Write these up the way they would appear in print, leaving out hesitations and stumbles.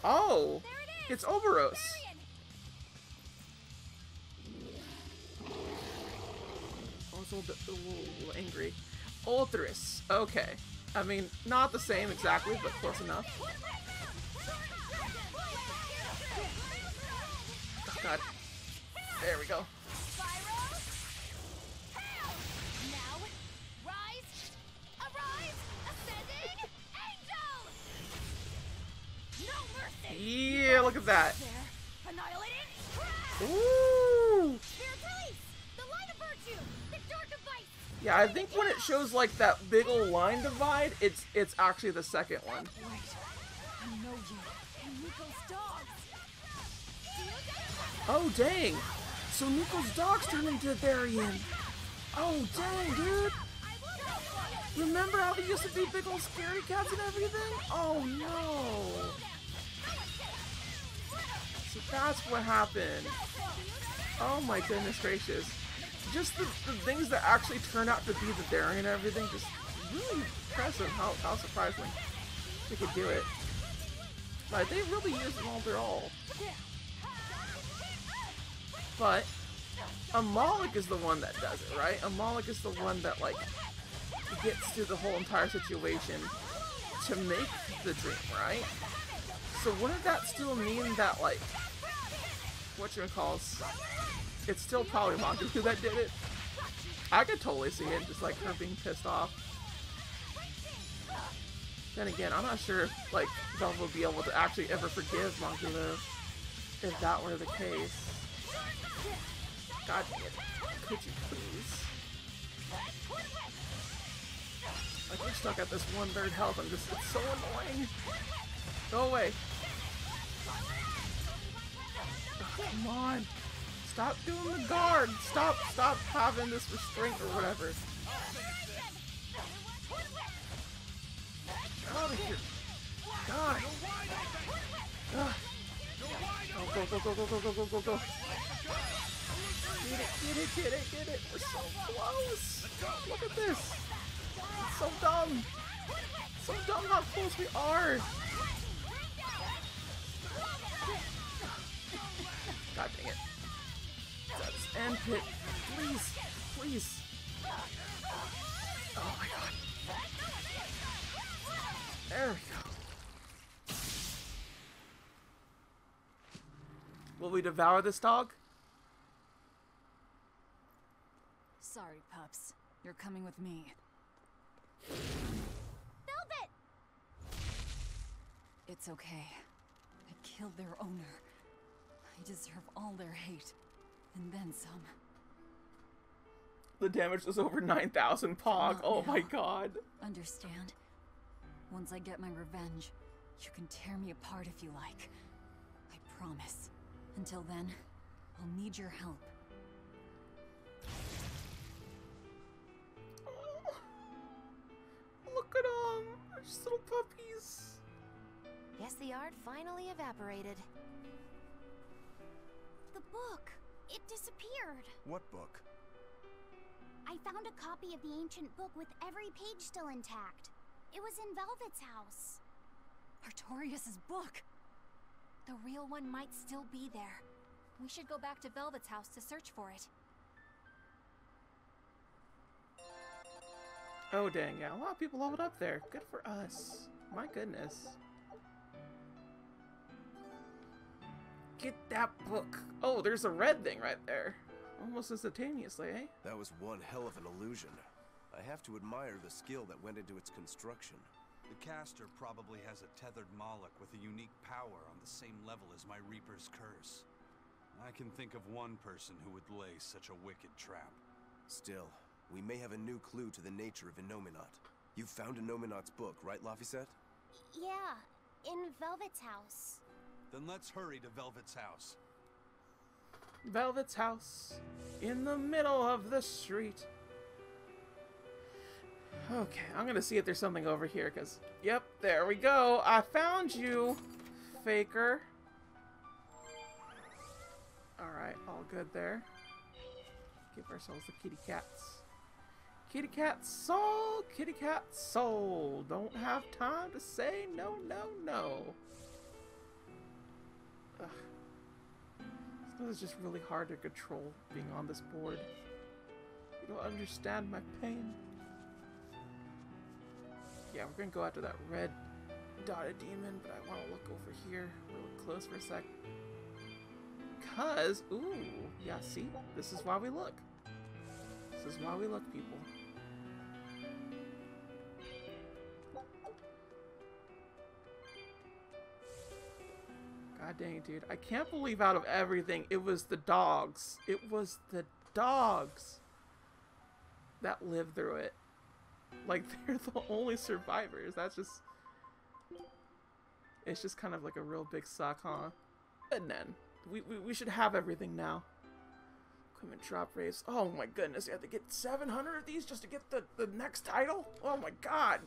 Oh! It's Oberos! Oh, it's a little angry. Ulthrus. Okay. I mean, not the same exactly, but close enough. Oh, God. There we go. Yeah, look at that. Ooh. Yeah, I think when it shows like that big old line divide, it's actually the second one. Oh dang! So Nico's dogs turned into Darien. Oh dang, dude! Remember how they used to be big old scary cats and everything? Oh no! So that's what happened. Oh my goodness gracious. Just the things that actually turn out to be the Darien and everything, just really impressive how surprising they could do it. Like, they really used it all their all. But Amalek is the one that does it, right? Amalek is the one that, like, gets through the whole entire situation to make the dream, right? So wouldn't that still mean that, like, whatchamacalls, it's still probably Makuku that did it? I could totally see it, just like her being pissed off. Then again, I'm not sure if, like, Velva would be able to actually ever forgive Makuku if that were the case. God dang it. Could you please? Like, we're stuck at this 1/3 health. It's so annoying. Go away. Oh, come on. Stop doing the guard. Stop having this restraint or whatever. Get out of here. God. Ugh. Oh, go. Get it. We're so close. Look at this. It's so dumb. So dumb how close we are. God dang it. That's end pit. Please. Oh my god. There we go. Will we devour this dog? Sorry, pups. You're coming with me. Velvet! It's okay. I killed their owner. I deserve all their hate. And then some. The damage was over 9,000 Pog. Oh now. my god. Understand? Once I get my revenge, you can tear me apart if you like. I promise. Until then, I'll need your help. Oh, look at them. They're just little puppies. Guess the art finally evaporated. The book. It disappeared. What book? I found a copy of the ancient book with every page still intact. It was in Velvet's house. Artorias' book! The real one might still be there. We should go back to Velvet's house to search for it. Oh dang, yeah, a lot of people leveled up there. Good for us. My goodness. Get that book. Oh, there's a red thing right there. Almost instantaneously, eh? That was one hell of an illusion. I have to admire the skill that went into its construction. The caster probably has a tethered Moloch with a unique power on the same level as my Reaper's curse. I can think of one person who would lay such a wicked trap. Still, we may have a new clue to the nature of Innominat. You found Innominat's book, right, Laphicet? Yeah, in Velvet's house. Then let's hurry to Velvet's house. Velvet's house. In the middle of the street. Okay, I'm gonna see if there's something over here, because, yep, there we go. I found you, Faker. Alright, all good there. Give ourselves the kitty cats. Kitty cat soul, kitty cat soul. Don't have time to say no. It's just really hard to control being on this board. You don't understand my pain. Yeah, we're gonna go after that red dotted demon, but I want to look over here real close for a sec. Cause, ooh, yeah, see? This is why we look. This is why we look, people. God dang it, dude. I can't believe out of everything, it was the dogs. It was the dogs that lived through it. Like, they're the only survivors. That's just... It's just kind of like a real big suck, huh? And then, we should have everything now. Equipment drop rates. Oh my goodness, you have to get 700 of these just to get the next title? Oh my god.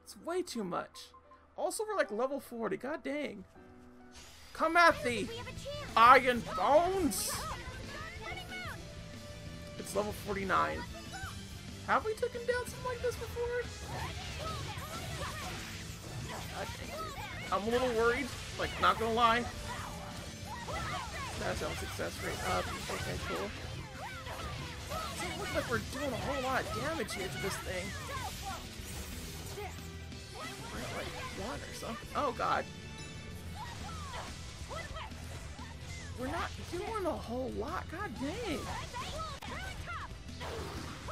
It's way too much. Also, we're like level 40. God dang. Come at thee, Iron Bones! It's level 49. Have we taken down something like this before? God dang, dude. I'm a little worried. Like, not gonna lie. That's our success rate up. Okay, cool. So it looks like we're doing a whole lot of damage here to this thing. We're at like 1 or something. Oh god. We're not doing a whole lot. God dang.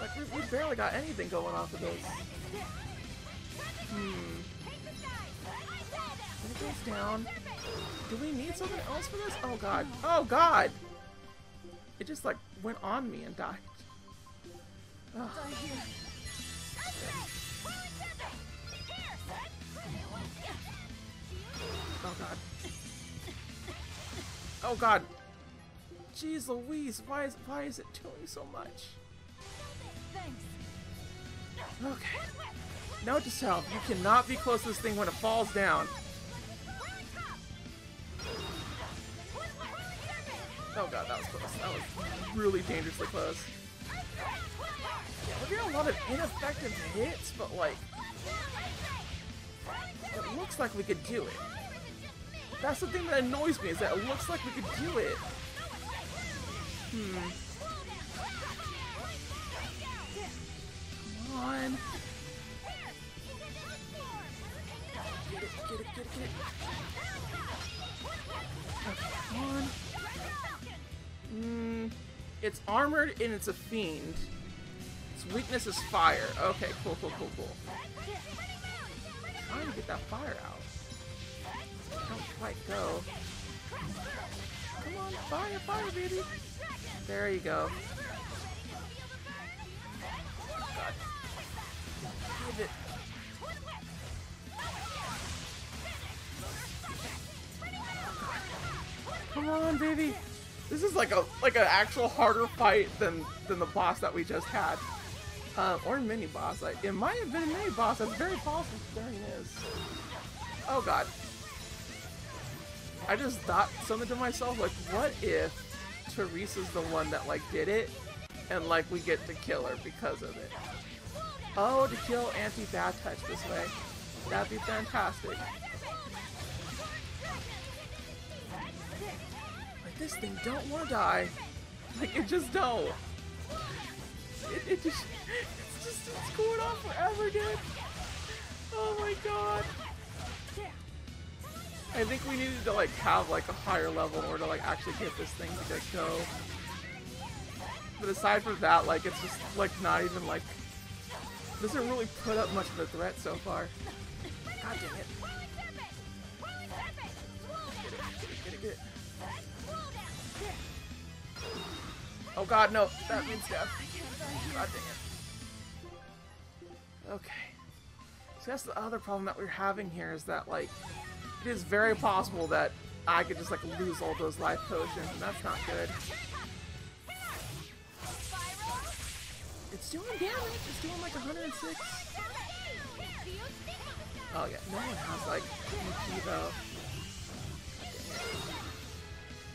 Like, we barely got anything going off of this. It goes down. Do we need something else for this? Oh god. Oh god! It just like went on me and died. Ugh. Oh god. Oh god. Jeez Louise, why is it doing so much? Okay. Note to self, you cannot be close to this thing when it falls down. Oh god, that was close. That was really dangerously close. Yeah, we're getting a lot of ineffective hits, but like... It looks like we could do it. That's the thing that annoys me, is that it looks like we could do it. Come on. Get it. Okay, come on. It's armored and it's a fiend. Its weakness is fire. Okay, cool. Trying to get that fire out. Don't quite go. Come on, fire, baby. There you go. God. Give it. Come on, baby. This is like an actual harder fight than the boss that we just had. Or mini boss. Like, it might have been a mini boss. That's very possible. There he is. Oh god. I just thought something to myself, like, what if Teresa's the one that like did it, and like we get to kill her because of it? Oh, to kill anti-bad touch this way. That'd be fantastic. Like, this thing don't want to die. Like, it just don't. It's going on forever, dude. Oh my god. I think we needed to like have like a higher level in order to like actually get this thing to just go. But aside from that, like, it's just like not even like, doesn't really put up much of a threat so far. God dang it. Get it. Oh god, no, that means death. God dang it. Okay. So that's the other problem that we're having here, is that like, it is very possible that I could just like lose all those life potions, and that's not good. It's doing damage. It's doing like 106. Oh yeah, no one has like MP though.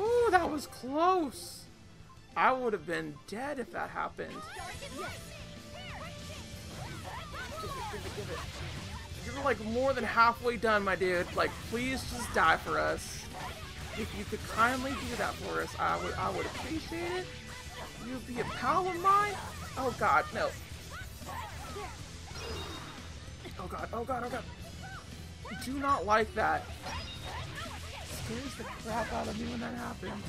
Ooh, that was close. I would have been dead if that happened. Give it. You're like more than halfway done, my dude. Like, please just die for us. If you could kindly do that for us, I would appreciate it. You'd be a pal of mine. Oh god, no. Oh god, oh god, oh god. Do not like that. Scares the crap out of me when that happens.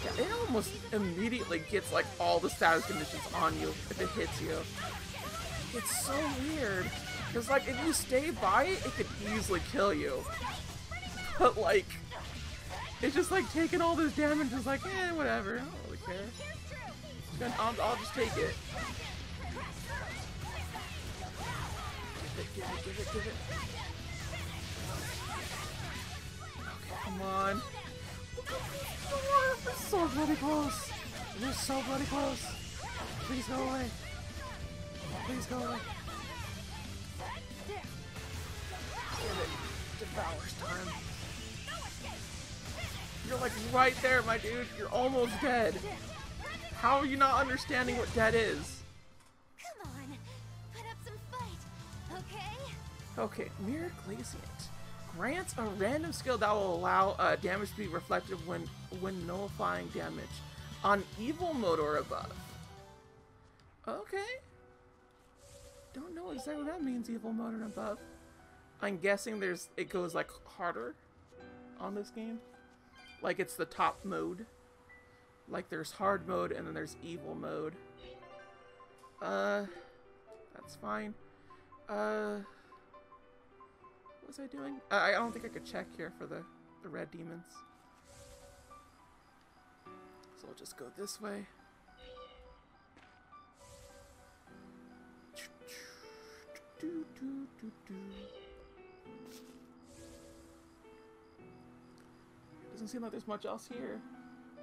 Yeah, it almost immediately gets like all the status conditions on you if it hits you. It's so weird. Because like if you stay by it, it could easily kill you. But like, it's just like taking all this damage is like, eh, whatever. I don't really care. I'll just take it. Give it. Okay, come on. We're so bloody close. We're so bloody close. Please go away. Please go away. Give it. Devour's time. You're like right there, my dude. You're almost dead. How are you not understanding what dead is? Come on, put up some fight, okay? Okay, Mirrored Glaciant grants a random skill that will allow damage to be reflective when nullifying damage on evil mode or above. Okay. Don't know exactly what that means, evil mode and above. I'm guessing it goes like harder on this game. Like it's the top mode. Like there's hard mode and then there's evil mode. That's fine. What was I doing? I don't think I could check here for the red demons. So I'll just go this way. Doesn't seem like there's much else here.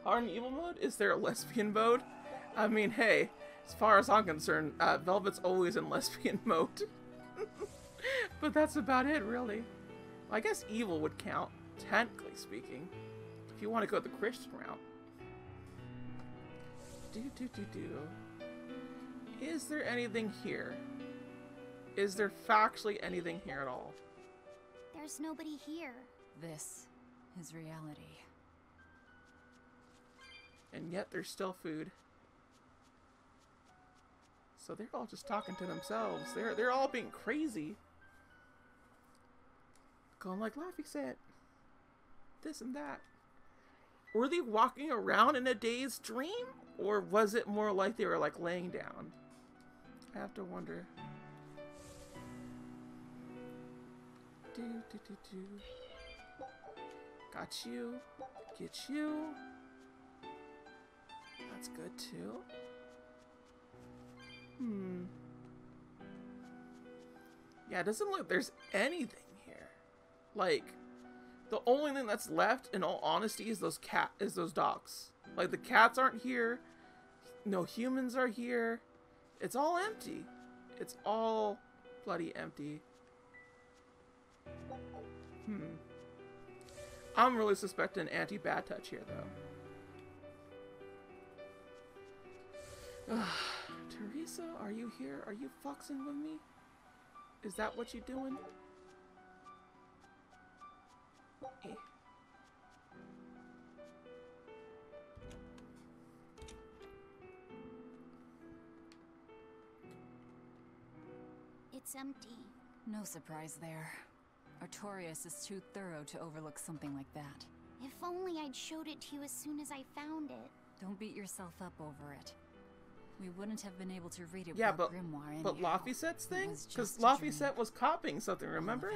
Hard and evil mode? Is there a lesbian mode? I mean, hey, as far as I'm concerned, Velvet's always in lesbian mode. But that's about it, really. Well, I guess evil would count, technically speaking, if you want to go the Christian route. Is there anything here? Is there factually anything here at all? There's nobody here. This is reality. And yet there's still food. So they're all just talking to themselves. They're all being crazy. Going like Laffy said. This and that. Were they walking around in a dazed dream? Or was it more like they were like laying down? I have to wonder. Got you. Get you. That's good too. Yeah, it doesn't look like there's anything here. Like, the only thing that's left, in all honesty, is those dogs. Like, the cats aren't here. No humans are here. It's all empty. It's all bloody empty. I'm really suspecting anti-bad touch here, though. Teresa, are you here? Are you foxing with me? Is that what you doing? Eh. It's empty. No surprise there. Artorias is too thorough to overlook something like that. If only I'd showed it to you as soon as I found it. Don't beat yourself up over it. We wouldn't have been able to read it yeah, without but, Grimoire anyhow. But Laffysette's thing? Because Laffysette was copying something, remember?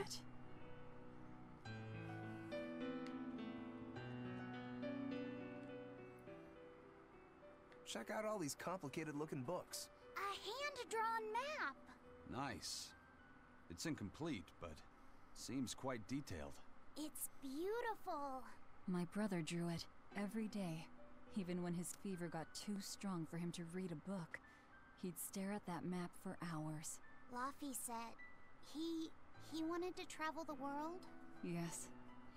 Check out all these complicated-looking books. A hand-drawn map! Nice. It's incomplete, but seems quite detailed. It's beautiful. My brother drew it every day. Even when his fever got too strong for him to read a book, he'd stare at that map for hours. Laffyset, he wanted to travel the world? Yes,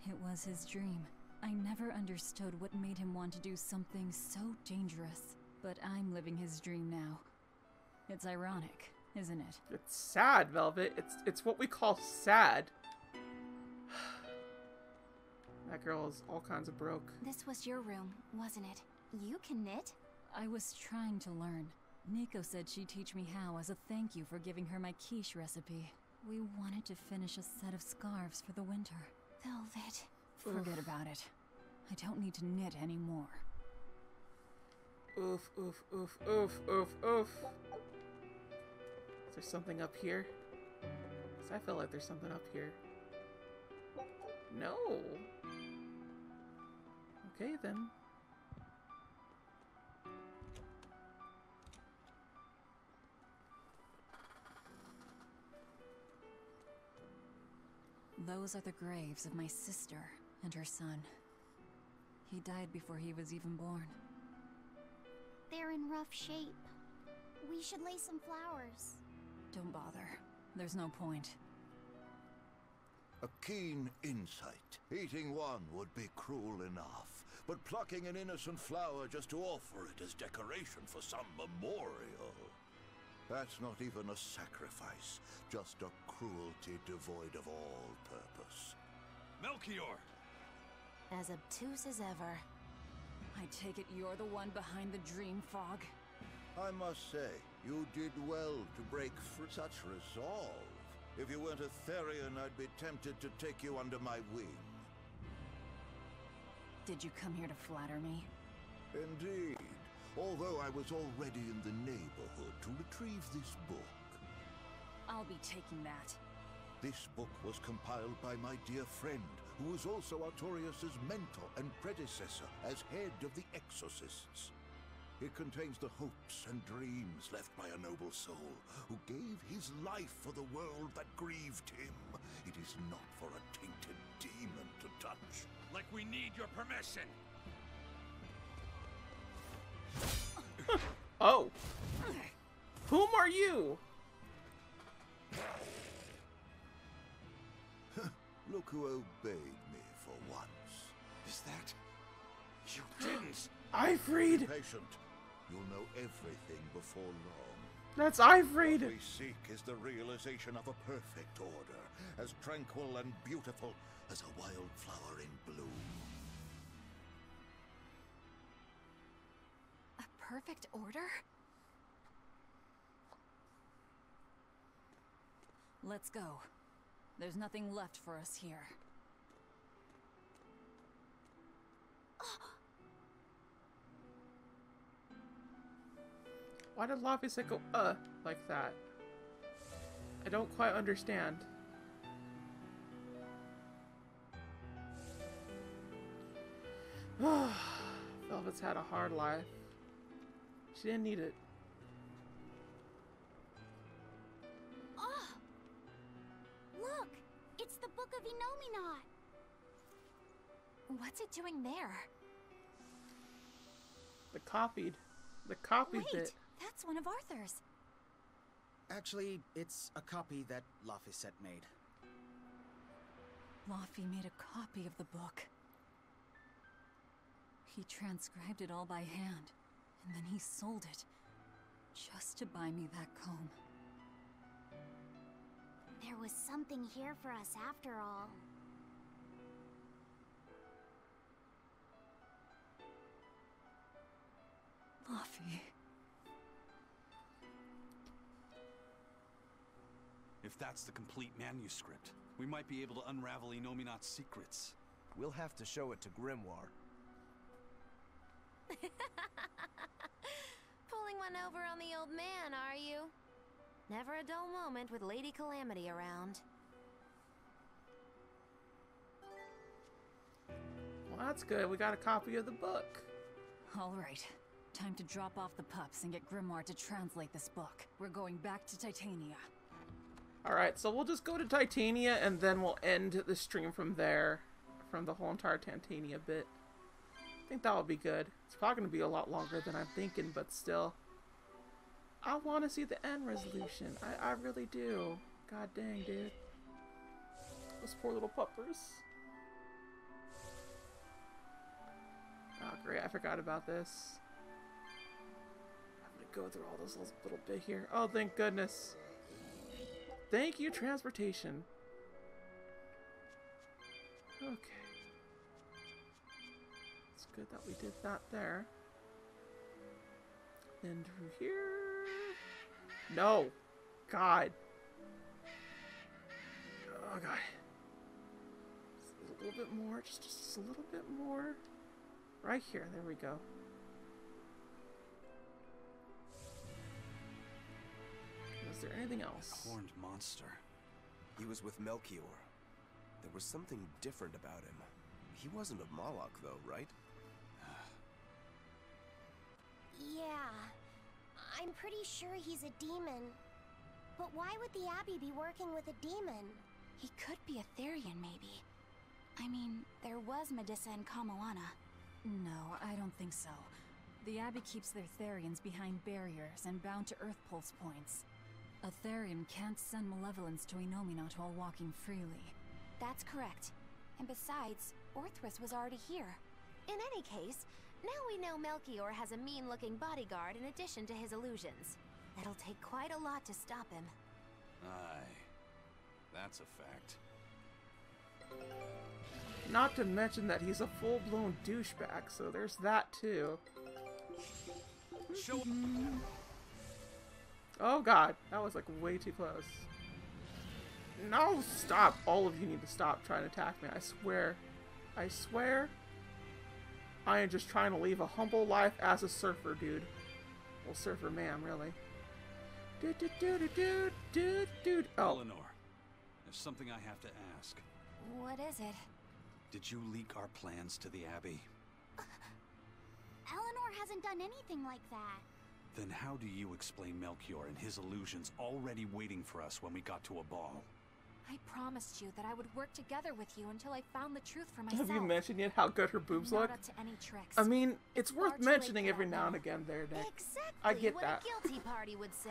it was his dream. I never understood what made him want to do something so dangerous. But I'm living his dream now. It's ironic, isn't it? It's sad, Velvet. It's what we call sad. That girl is all kinds of broke. This was your room, wasn't it? You can knit? I was trying to learn. Nico said she'd teach me how as a thank you for giving her my quiche recipe. We wanted to finish a set of scarves for the winter. Velvet. Forget about it. I don't need to knit anymore. Oof, oof, oof, oof, oof, oof. Is there something up here? 'Cause I feel like there's something up here. No. Okay, then. Those are the graves of my sister and her son. He died before he was even born. They're in rough shape. We should lay some flowers. Don't bother. There's no point. A keen insight. Eating one would be cruel enough, but plucking an innocent flower just to offer it as decoration for some memorial. That's not even a sacrifice, just a cruelty devoid of all purpose. Melchior! As obtuse as ever. I take it you're the one behind the dream fog? I must say, you did well to break free. Such resolve. If you weren't a Therian, I'd be tempted to take you under my wing. Did you come here to flatter me? Indeed. Although I was already in the neighborhood to retrieve this book. I'll be taking that. This book was compiled by my dear friend, who was also Artorius' mentor and predecessor as head of the Exorcists. It contains the hopes and dreams left by a noble soul who gave his life for the world that grieved him. It is not for a tainted demon to touch. Like we need your permission! Oh! Whom are you? Look who obeyed me for once. Is that... You didn't! Ifrid! Patient. You'll know everything before long. That's Ifrid! What we seek is the realization of a perfect order, as tranquil and beautiful as a wildflower in bloom. A perfect order? Let's go. There's nothing left for us here. Why did Laphicet go, like that? I don't quite understand. Velvet's had a hard life. She didn't need it. Oh! Look! It's the Book of Innominat! What's it doing there? The copied Wait, bit. that's one of Arthur's. Actually, it's a copy that Laphicet made. Laffy made a copy of the book. He transcribed it all by hand, and then he sold it, just to buy me that comb. There was something here for us after all. Laffy. If that's the complete manuscript, we might be able to unravel Innominat's secrets. We'll have to show it to Grimoire. Pulling one over on the old man, are you? Never a dull moment with Lady Calamity around. Well, that's good. We got a copy of the book. All right. Time to drop off the pups and get Grimoire to translate this book. We're going back to Titania. Alright, so we'll just go to Titania and then we'll end the stream from there. From the whole entire Titania bit. I think that would be good. It's probably going to be a lot longer than I'm thinking, but still. I want to see the end resolution. I really do. God dang, dude. Those poor little puppers. Oh, great. I forgot about this. I'm going to go through all those little bit here. Oh, thank goodness. Thank you, transportation. Okay. good that we did that there. Then through here. No! God. Oh, God. Just a little bit more. Just a little bit more. Right here. There we go. Is there anything else? A horned monster. He was with Melchior. There was something different about him. He wasn't a Moloch, though, right? Yeah. I'm pretty sure he's a demon. But why would the Abbey be working with a demon? He could be a Therian, maybe. I mean, there was Medusa and Kamoana. No, I don't think so. The Abbey keeps their Therians behind barriers and bound to Earth Pulse points. A Therian can't send malevolence to Innominat while walking freely. That's correct. And besides, Orthrus was already here. In any case, now we know Melchior has a mean-looking bodyguard in addition to his illusions. It'll take quite a lot to stop him. Aye. That's a fact. Not to mention that he's a full-blown douchebag, so there's that too. Show Oh god, that was like way too close. No, stop! All of you need to stop trying to attack me, I swear. I swear. I am just trying to live a humble life as a surfer, dude. Well, surfer ma'am, really. Oh. Eleanor, there's something I have to ask. What is it? Did you leak our plans to the Abbey? Eleanor hasn't done anything like that. Then how do you explain Melchior and his illusions already waiting for us when we got to Aball? I promised you that I would work together with you until I found the truth for myself. Have you mentioned yet how good her boobs Not look? up to any tricks. I mean, it's worth far too mentioning late for every that now and now. again there, Nick. Exactly I get what that. a guilty party would say.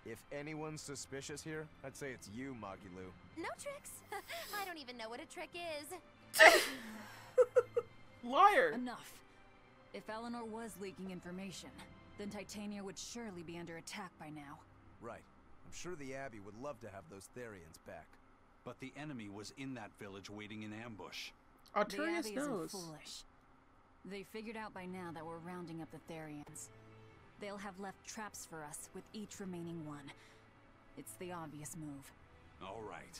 If anyone's suspicious here, I'd say it's you, Magilu. No tricks. I don't even know what a trick is. Liar! Enough. If Eleanor was leaking information, then Titania would surely be under attack by now. Right. I'm sure the Abbey would love to have those Therians back. But the enemy was in that village waiting in ambush. The Arturius Abbey knows. isn't foolish. They figured out by now that we're rounding up the Therians. They'll have left traps for us with each remaining one. It's the obvious move. All right.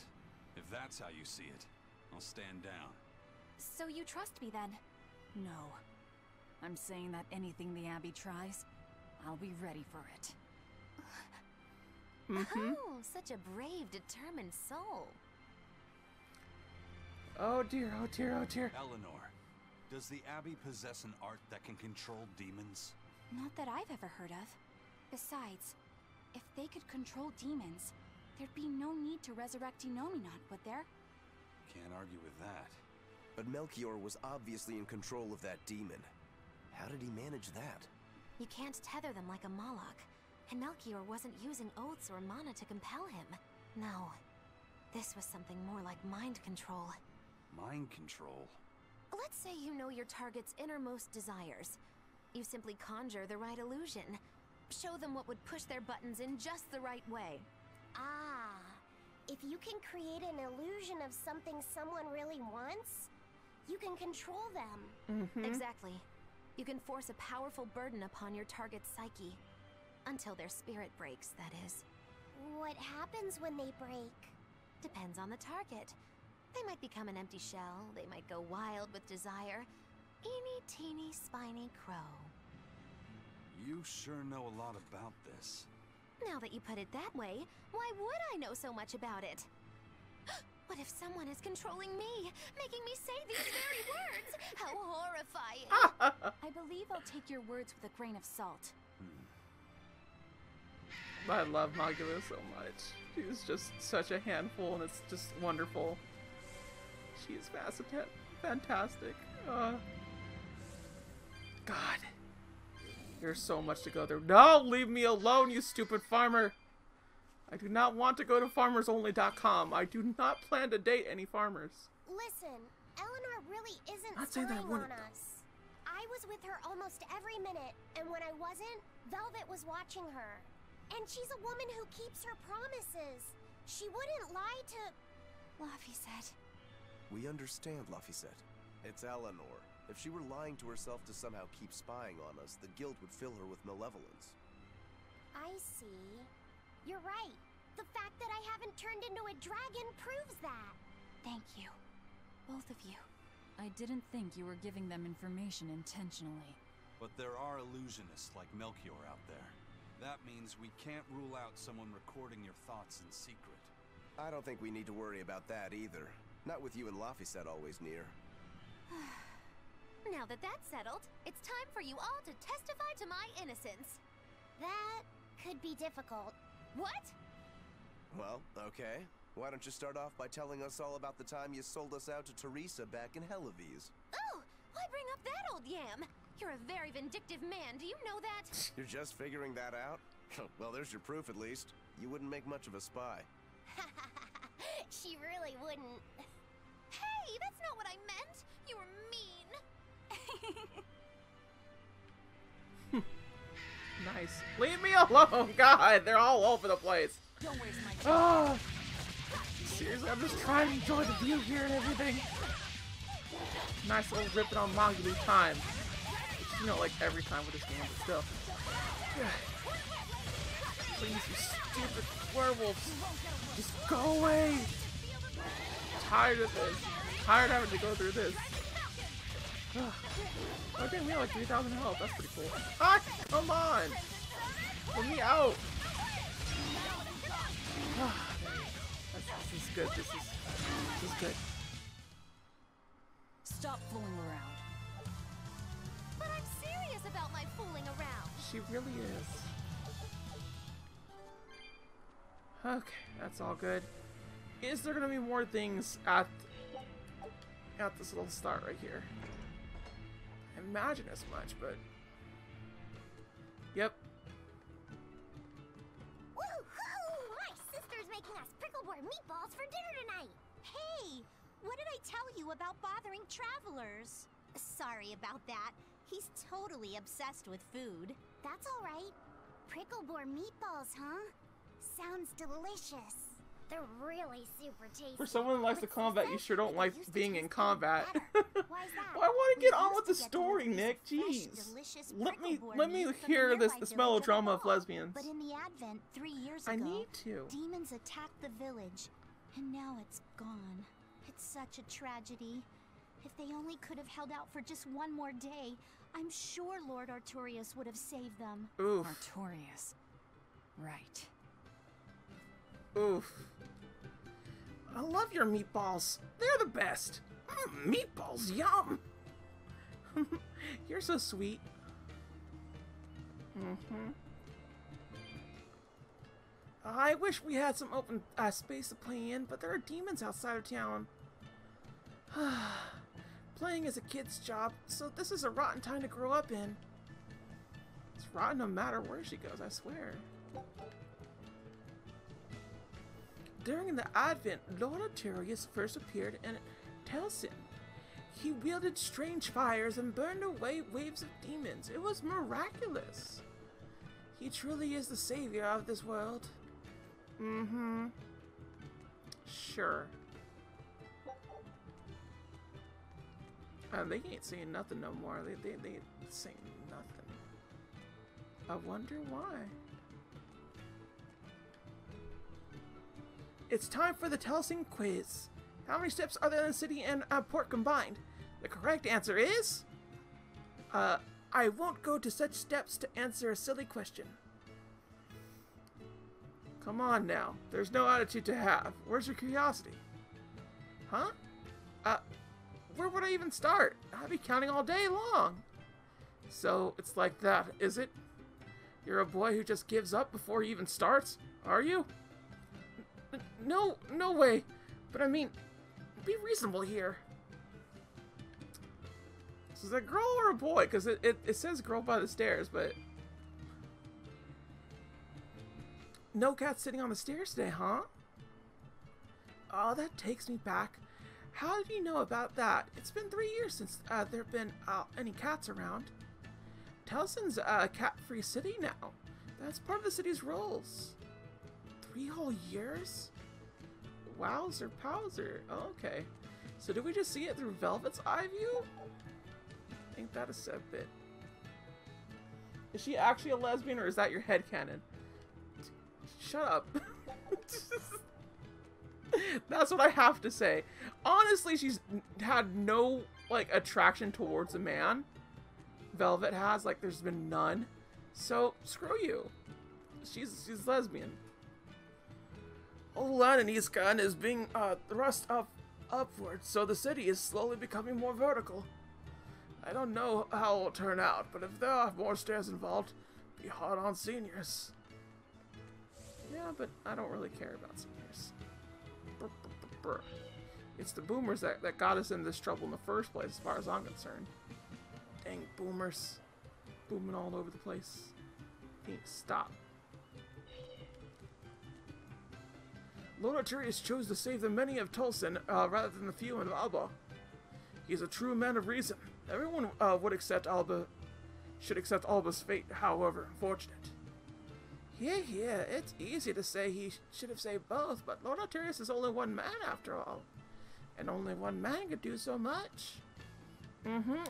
If that's how you see it, I'll stand down. So you trust me then? No. I'm saying that anything the Abbey tries, I'll be ready for it. Oh, such a brave, determined soul. Oh dear, oh dear, oh dear. Eleanor, does the Abbey possess an art that can control demons? Not that I've ever heard of. Besides, if they could control demons, there'd be no need to resurrect Innominat, would there? Can't argue with that. But Melchior was obviously in control of that demon. How did he manage that? You can't tether them like a Moloch, and Melchior wasn't using oaths or mana to compel him. No, this was something more like mind control. Mind control? Let's say you know your target's innermost desires. You simply conjure the right illusion. Show them what would push their buttons in just the right way. Ah, if you can create an illusion of something someone really wants, you can control them. Exactly. You can force a powerful burden upon your target's psyche. Until their spirit breaks, that is. What happens when they break? Depends on the target. They might become an empty shell, they might go wild with desire. Eeny teeny spiny crow. You sure know a lot about this. Now that you put it that way, why would I know so much about it? What if someone is controlling me, making me say these very words? How horrifying! I believe I'll take your words with a grain of salt. I love Magula so much. She's just such a handful, and it's just wonderful. She is fantastic. God. There's so much to go there. No! Leave me alone, you stupid farmer! I do not want to go to farmersonly.com. I do not plan to date any farmers. Listen, Eleanor really isn't Not saying that I spying wouldn't, on us. I was with her almost every minute, and when I wasn't, Velvet was watching her. And she's a woman who keeps her promises. She wouldn't lie to... Laphicet. We understand, Laphicet. It's Eleanor. If she were lying to herself to somehow keep spying on us, the guilt would fill her with malevolence. I see. You're right. The fact that I haven't turned into a dragon proves that. Thank you. Both of you. I didn't think you were giving them information intentionally. But there are illusionists like Melchior out there. That means we can't rule out someone recording your thoughts in secret. I don't think we need to worry about that either. Not with you and Laphicet always near. Now that that's settled, it's time for you all to testify to my innocence. That could be difficult. What? Well, okay. Why don't you start off by telling us all about the time you sold us out to Teresa back in Helives? Oh, why bring up that old yam? You're a very vindictive man, do you know that? You're just figuring that out? Well, there's your proof at least. You wouldn't make much of a spy. She really wouldn't. Hey, that's not what I meant. You were mean. Nice. Leave me alone, God! They're all over the place. Don't waste my time. Oh, seriously, I'm just trying to enjoy the view here and everything. Nice little ripping on Magulu time. Which, you know, like every time with this game, but still. Please, you stupid werewolves. Just go away. Tired of this. Tired of having to go through this. Oh, dang, we have like 3,000 health. That's pretty cool. Ah, come on. Let me out. This is good. This is good. Stop fooling around. But I'm serious about my fooling around. She really is. Okay, that's all good. Is there gonna be more things at this little start right here? I imagine as much, but yep. Woohoo! My sister's making us prickleboard meatballs for dinner tonight. Hey, what did I tell you about bothering travelers? Sorry about that. He's totally obsessed with food. That's all right. Prickleboard meatballs, huh? Sounds delicious. They're really super tasty. For someone who likes the combat, you sure don't like being in combat. Why's that? Well, I want to get on with the story, Nick. Jeez. Let me hear this melodrama of lesbians. But in the Advent 3 years ago, I need to. Demons attacked the village, and now it's gone. It's such a tragedy. If they only could have held out for just one more day, I'm sure Lord Artorias would have saved them. Oof. Artorias. Right. Oof. I love your meatballs. They're the best. Meatballs, yum. You're so sweet. I wish we had some open space to play in, but there are demons outside of town. Playing is a kid's job, so this is a rotten time to grow up in. It's rotten no matter where she goes, I swear. During the Advent, Lord Artorias first appeared in Telsin. He wielded strange fires and burned away waves of demons. It was miraculous. He truly is the savior of this world. Sure. They ain't saying nothing no more. They saying nothing. I wonder why. It's time for the Telsin quiz. How many steps are there in the city and port combined? The correct answer is... I won't go to such steps to answer a silly question. Come on now. There's no attitude to have. Where's your curiosity? Huh? Where would I even start? I'd be counting all day long. So, it's like that, is it? You're a boy who just gives up before he even starts? Are you? No way. But I mean, be reasonable here. So is that a girl or a boy? Because it says girl by the stairs, but... No cat sitting on the stairs today, huh? Oh, that takes me back. How did you know about that? It's been 3 years since there have been any cats around. Telsin's a cat-free city now. That's part of the city's rules. 3 whole years? Wowzer, powser. Okay. So do we just see it through Velvet's eye view? Ain't that a sad bit? Is she actually a lesbian, or is that your headcanon? Shut up. That's what I have to say. Honestly, she's had no, like, attraction towards a man. Velvet has, like, there's been none. So, screw you. She's lesbian. Old land in Eastcan is being thrust upward, so the city is slowly becoming more vertical. I don't know how it'll turn out, but if there are more stairs involved, it'll be hard on seniors. Yeah, but I don't really care about seniors. It's the boomers that got us in this trouble in the first place, as far as I'm concerned. Dang boomers. Booming all over the place. Can't stop. Lord Arturius chose to save the many of Tulsin rather than the few in Aball. He is a true man of reason. Everyone should accept Alba's fate, however unfortunate. Yeah, it's easy to say he should have saved both, but Lord Arturius is only one man after all. And only one man could do so much.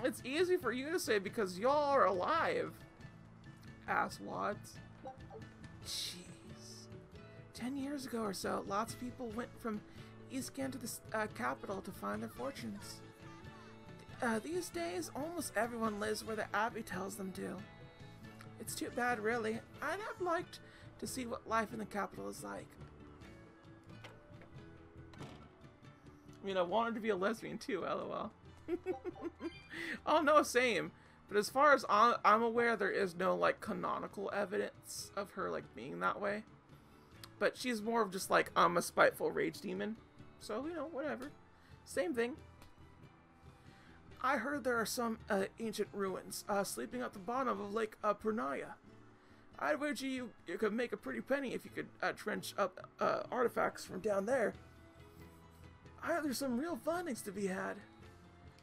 It's easy for you to say because y'all are alive. Asswads. Jeez. 10 years ago or so, lots of people went from Eastcan to the capital to find their fortunes. These days, almost everyone lives where the Abbey tells them to. It's too bad, really. I'd have liked to see what life in the capital is like. I mean, I wanted to be a lesbian too, lol. Oh no, same. But as far as I'm aware, there is no, like, canonical evidence of her, like, being that way. But she's more of just like, I'm a spiteful rage demon. So, you know, whatever. Same thing. I heard there are some ancient ruins sleeping at the bottom of Lake Purnaya. I'd wager you could make a pretty penny if you could trench up artifacts from down there. I heard there's some real findings to be had.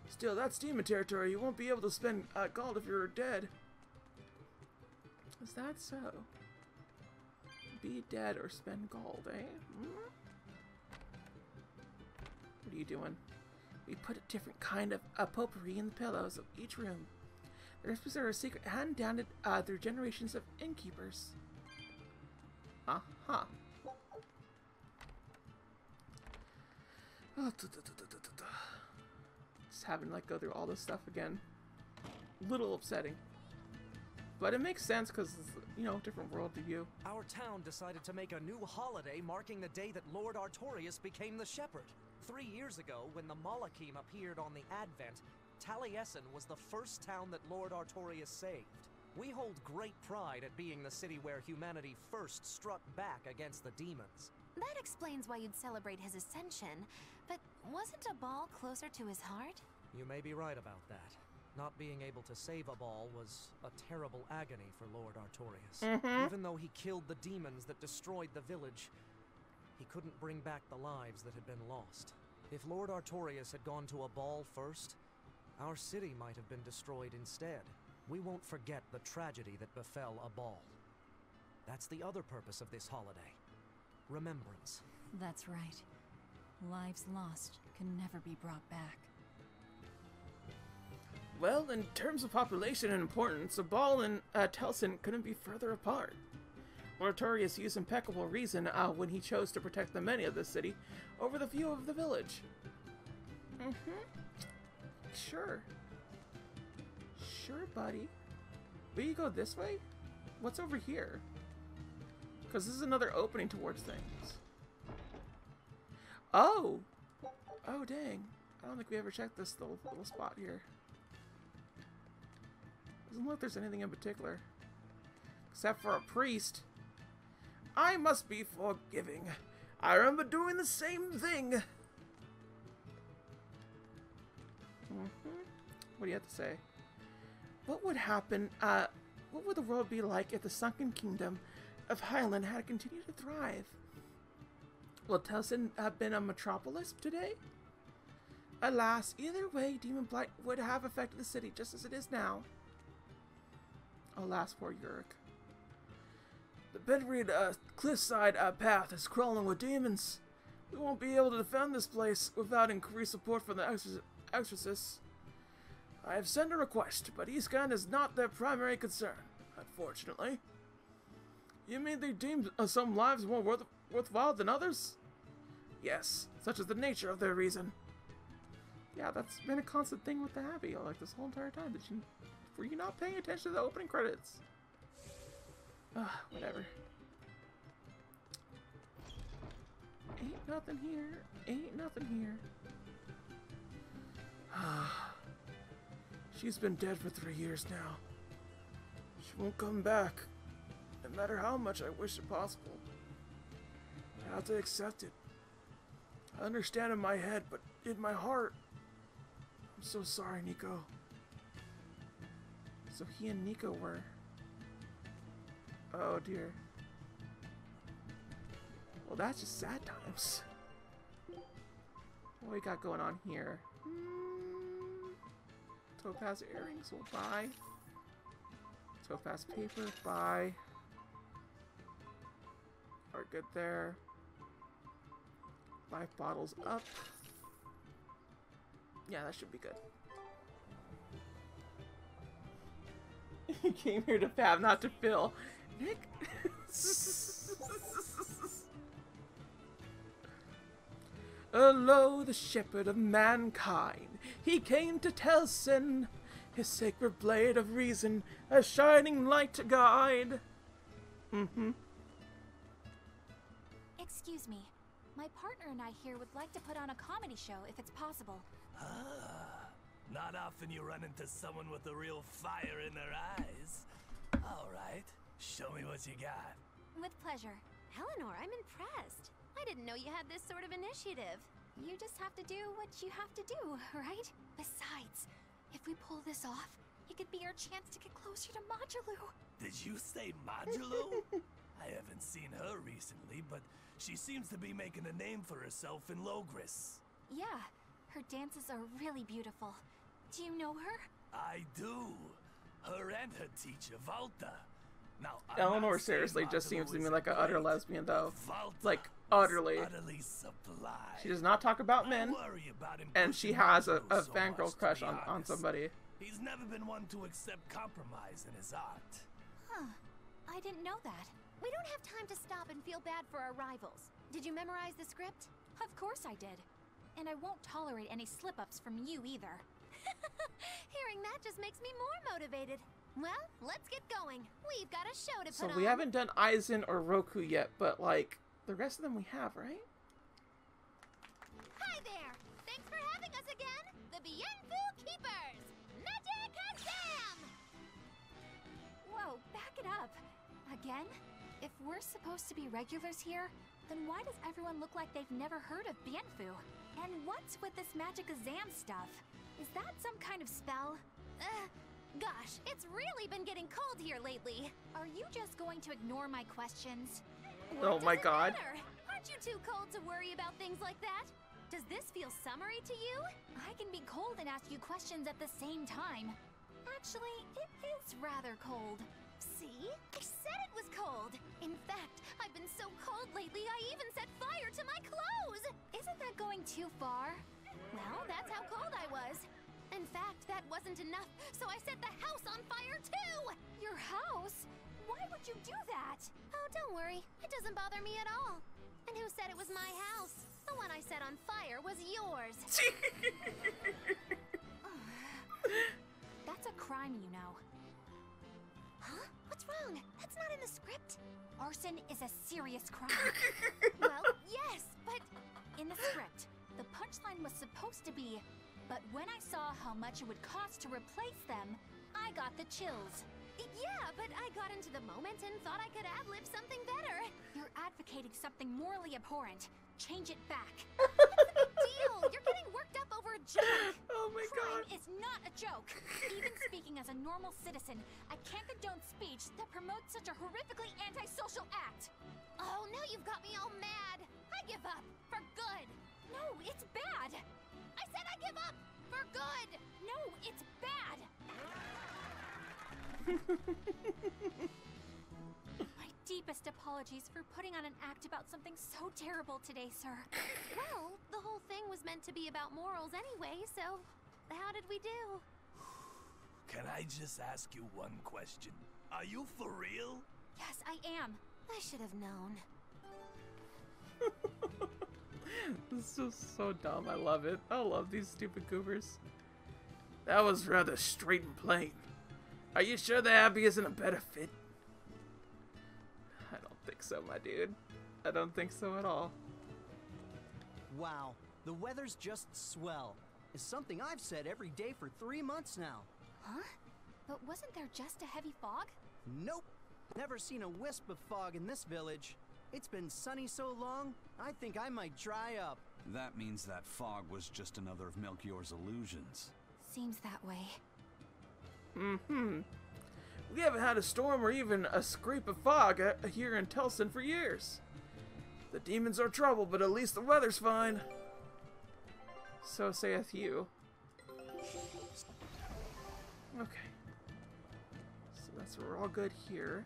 Still, that's demon territory. You won't be able to spend gold if you're dead. Is that so? Be dead or spend gold, eh? What are you doing? We put a different kind of potpourri in the pillows of each room. The recipes are a secret handed down through generations of innkeepers. Uh-huh. Just having to, like, go through all this stuff again. Little upsetting. But it makes sense because, you know, different worldview. Our town decided to make a new holiday marking the day that Lord Artorius became the Shepherd. 3 years ago, when the Malachim appeared on the Advent, Taliesin was the first town that Lord Artorius saved. We hold great pride at being the city where humanity first struck back against the demons. That explains why you'd celebrate his ascension, but wasn't Aball closer to his heart? You may be right about that. Not being able to save Aball was a terrible agony for Lord Artorius. Even though he killed the demons that destroyed the village, he couldn't bring back the lives that had been lost. If Lord Artorius had gone to Aball first, our city might have been destroyed instead. We won't forget the tragedy that befell Aball. That's the other purpose of this holiday. Remembrance. That's right. Lives lost can never be brought back. Well, in terms of population and importance, Aball and Tulsin couldn't be further apart. Lord Artorius used impeccable reason when he chose to protect the many of the city over the few of the village. Sure. Sure, buddy. Will you go this way? What's over here? Because this is another opening towards things. Oh! Oh, dang. I don't think we ever checked this little spot here. Doesn't look like there's anything in particular. Except for a priest. I must be forgiving. I remember doing the same thing. What do you have to say? What would happen, what would the world be like if the sunken kingdom of Highland had continued to thrive? Will Tulsin have been a metropolis today? Alas, either way, Demon Blight would have affected the city just as it is now. Alas, poor Yurik. The Benreed cliffside path is crawling with demons. We won't be able to defend this place without increased support from the exorcists. I have sent a request, but Eastgard is not their primary concern, unfortunately. You mean they deem some lives more worthwhile than others? Yes, such is the nature of their reason. Yeah, that's been a constant thing with the Abbey, like this whole entire time. Were you not paying attention to the opening credits? Whatever. Ain't nothing here. Ain't nothing here. She's been dead for 3 years now. She won't come back, no matter how much I wish it possible. I have to accept it. I understand in my head, but in my heart, I'm so sorry, Nico. So he and Nico were... Oh dear. Well, that's just sad times. What we got going on here? Topaz earrings, we'll buy. Topaz paper, buy. Are good there. 5 bottles up. Yeah, that should be good. You came here to fab, not to fill. Nick? Hello, the shepherd of mankind. He came to tell sin, his sacred blade of reason, a shining light to guide. Excuse me. My partner and I here would like to put on a comedy show if it's possible. Not often you run into someone with a real fire in their eyes. All right, show me what you got. With pleasure. Eleanor, I'm impressed. I didn't know you had this sort of initiative. You just have to do what you have to do, right? Besides, if we pull this off, it could be our chance to get closer to Modulou. Did you say Modulou? I haven't seen her recently, but she seems to be making a name for herself in Logris. Yeah, her dances are really beautiful. Do you know her? I do. Her and her teacher, Valta. Now, Eleanor seriously just seems to me like an utter lesbian, though. Like, utterly. She does not talk about men, and she has a fangirl crush on somebody. He's never been one to accept compromise in his art. Huh. I didn't know that. We don't have time to stop and feel bad for our rivals. Did you memorize the script? Of course I did. And I won't tolerate any slip-ups from you either. Hearing that just makes me more motivated. Well, let's get going. We've got a show to put on. So we haven't done Aizen or Roku yet, but like, the rest of them we have, right? Hi there! Thanks for having us again! The Bienfu Keepers! Magic Azam! Whoa, back it up. Again? If we're supposed to be regulars here, then why does everyone look like they've never heard of Bienfu? And what's with this Magic Azam stuff? Is that some kind of spell? Gosh, it's really been getting cold here lately. Are you just going to ignore my questions? Oh my god. Aren't you too cold to worry about things like that? Does this feel summery to you? I can be cold and ask you questions at the same time. Actually, it is rather cold. See? I said it was cold. In fact, I've been so cold lately, I even set fire to my clothes. Isn't that going too far? Well, that's how cold I was. In fact, that wasn't enough, so I set the house on fire too! Your house? Why would you do that? Oh, don't worry. It doesn't bother me at all. And who said it was my house? The one I set on fire was yours. That's a crime, you know. Huh? What's wrong? That's not in the script. Arson is a serious crime. Well, yes, but... In the script, the punchline was supposed to be, but when I saw how much it would cost to replace them, I got the chills. Yeah, but I got into the moment and thought I could ad-lib something better. You're advocating something morally abhorrent. Change it back. What's the big deal? You're getting worked up over a joke. Oh my god. Crime is not a joke. Even speaking as a normal citizen, I can't condone speech that promotes such a horrifically antisocial act. Oh, now you've got me all mad. I give up. For good. No, it's bad. I said I give up. For good. No, it's bad. My deepest apologies for putting on an act about something so terrible today, sir. Well, the whole thing was meant to be about morals anyway, so how did we do? Can I just ask you one question? Are you for real? Yes, I am. I should have known. This is so dumb. I love it. I love these stupid goobers. That was rather straight and plain. Are you sure the Abbey isn't a better fit? I don't think so, my dude. I don't think so at all. Wow, the weather's just swell. It's something I've said every day for 3 months now. Huh? But wasn't there just a heavy fog? Nope. Never seen a wisp of fog in this village. It's been sunny so long, I think I might dry up. That means that fog was just another of Melchior's illusions. Seems that way. Mm-hmm. We haven't had a storm or even a scrape of fog here in Telson for years. The demons are trouble, but at least the weather's fine. So saith you. Okay. So we're all good here.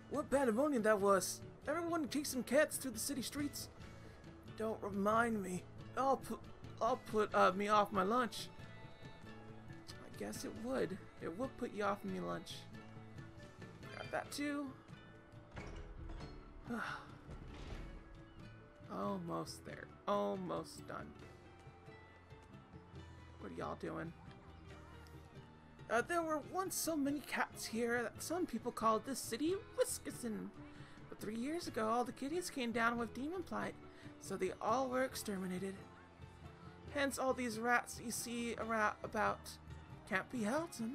What pandemonium that was! Everyone chasing cats through the city streets. Don't remind me. I'll put me off my lunch. I guess it would. It would put you off me lunch. Got that too. Almost there. Almost done. What are y'all doing? There were once so many cats here that some people called this city Wisconsin. But 3 years ago, all the kitties came down with demon blight, so they all were exterminated. Hence all these rats you see about can't be Helton.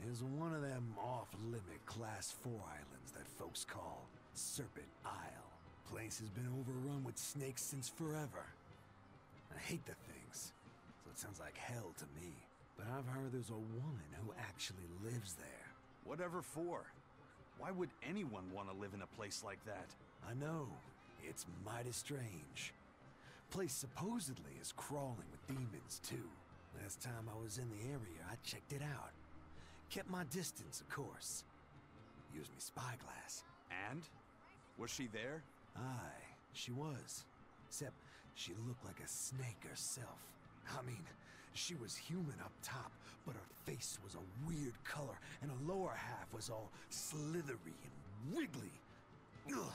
There's one of them off-limit Class 4 islands that folks call Serpent Isle. Place has been overrun with snakes since forever. I hate the things, so it sounds like hell to me. But I've heard there's a woman who actually lives there. Whatever for? Why would anyone want to live in a place like that? I know. It's mighty strange. Place supposedly is crawling with demons, too. Last time I was in the area, I checked it out. Kept my distance, of course. Used me spyglass. And? Was she there? Aye, she was. Except she looked like a snake herself. I mean, she was human up top, but her face was a weird color, and her lower half was all slithery and wiggly. Ugh.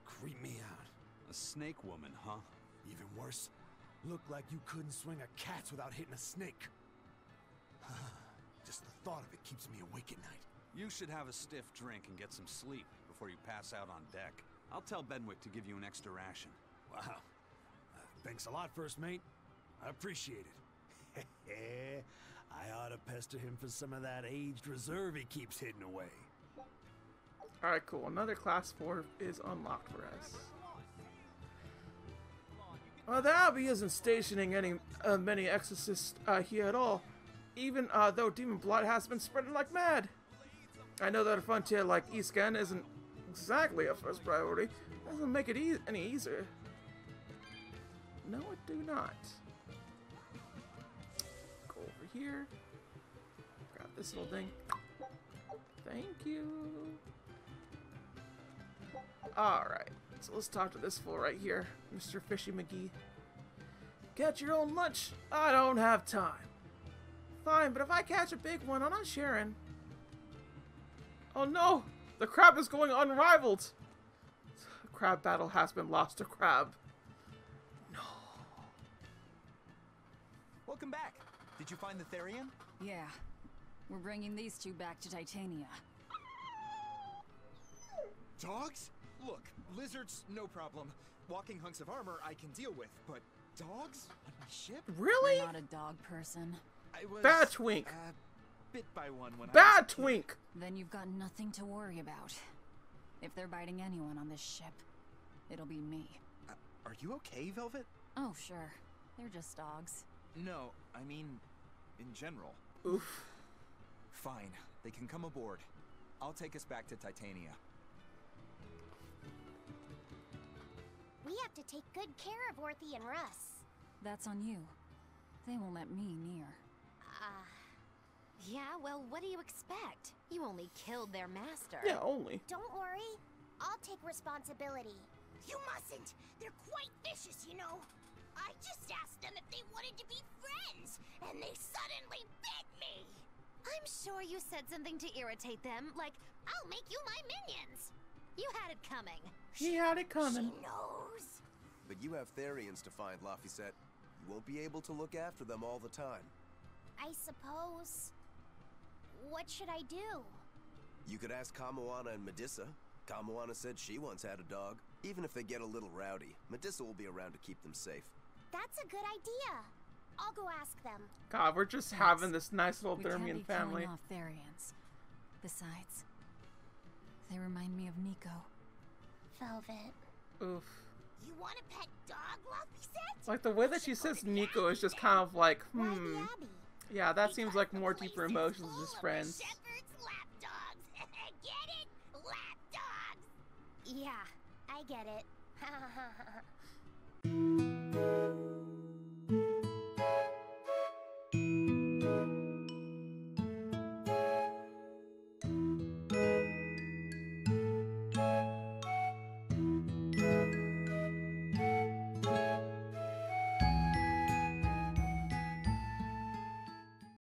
Creeped me out. A snake woman, huh? Even worse, looked like you couldn't swing a cat's without hitting a snake. Just the thought of it keeps me awake at night. You should have a stiff drink and get some sleep before you pass out on deck. I'll tell Benwick to give you an extra ration. Wow. Thanks a lot, First Mate. I appreciate it. I ought to pester him for some of that aged reserve he keeps hidden away. Alright, cool. Another Class 4 is unlocked for us. The Abbey isn't stationing any many exorcists here at all. Even though demon blood has been spreading like mad. I know that a frontier like Eastgen isn't exactly a first priority. Doesn't make it any easier. No, it do not. Go over here. Grab this little thing. Thank you. Alright, so let's talk to this fool right here, Mr. Fishy McGee. Get your own lunch. I don't have time. Fine, but if I catch a big one, I'm not sharing. Oh no! The crab is going unrivaled! The crab battle has been lost to crab. No. Welcome back. Did you find the Therian? Yeah. We're bringing these two back to Titania. Dogs? Look, lizards, no problem. Walking hunks of armor I can deal with, but dogs? On my ship? Really? I'm not a dog person. I was, Bad twink. Bit by one when Bad twink! Then you've got nothing to worry about. If they're biting anyone on this ship, it'll be me. Are you okay, Velvet? Oh, sure. They're just dogs. No, I mean, in general. Oof. Fine, they can come aboard. I'll take us back to Titania. We have to take good care of Orthy and Russ. That's on you. They won't let me near. Yeah, well, what do you expect? You only killed their master. Yeah, only. Don't worry. I'll take responsibility. You mustn't. They're quite vicious, you know. I just asked them if they wanted to be friends, and they suddenly bit me! I'm sure you said something to irritate them, like, I'll make you my minions! You had it coming. He had it coming. She knows. But you have Therians to find, Laphicet. You won't be able to look after them all the time. I suppose. What should I do? You could ask Kamoana and Medissa. Kamoana said she once had a dog. Even if they get a little rowdy, Medissa will be around to keep them safe. That's a good idea. I'll go ask them. God, we're just having this nice little We Thermian can't be family. killing off Therians. Besides, they remind me of Nico. Velvet. Oof. You want a pet dog, Laphicet? Like the way that she says Nico is just kind of like, yeah, that seems like more deeper emotions than just friends. Shepherds, lapdogs. Get it? Lapdogs. Yeah, I get it.